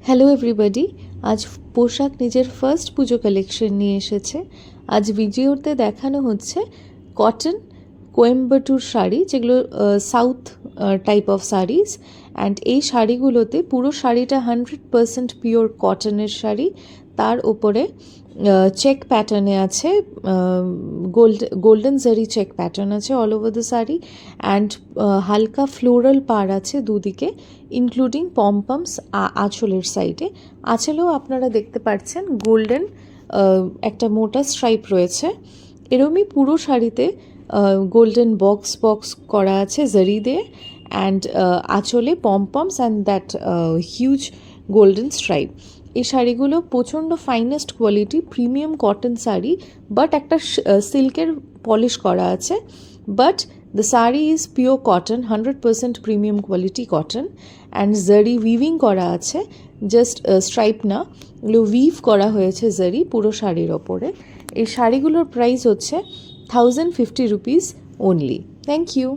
Hello everybody, আজ পোশাক নিজের ফার্স্ট পুজো কালেকশন নিয়ে এসেছে। আজ ভিডিওতে দেখানো হচ্ছে কটন কোয়েম্বাটুর শাড়ি, যেগুলো south type of saris. And এই শাড়িগুলোতে পুরো শাড়িটা 100% পিওর কটনের শাড়ি, তার ওপরে চেক প্যাটার্নে আছে, গোল্ডেন জারি চেক প্যাটার্ন আছে all over the sari. And হালকা ফ্লোরাল পাড় আছে দুদিকে, ইনক্লুডিং পমপমস আঁচলের সাইডে। আঁচলেও আপনারা দেখতে পাচ্ছেন গোল্ডেন একটা মোটা স্ট্রাইপ রয়েছে। এরমই পুরো শাড়িতে গোল্ডেন বক্স করা আছে জারি দিয়ে, অ্যান্ড আঁচলে pompoms and that huge golden stripe. এই শাড়িগুলো প্রচণ্ড finest quality premium cotton sari, but একটা সিল্কের পলিশ করা আছে। But the saree is pure cotton, 100% premium quality cotton, and zari weaving করা আছে, জাস্ট স্ট্রাইপ না, এগুলো উইভ করা হয়েছে জারি পুরো শাড়ির ওপরে। এই শাড়িগুলোর প্রাইস হচ্ছে 1050 রুপিস অনলি। Thank you.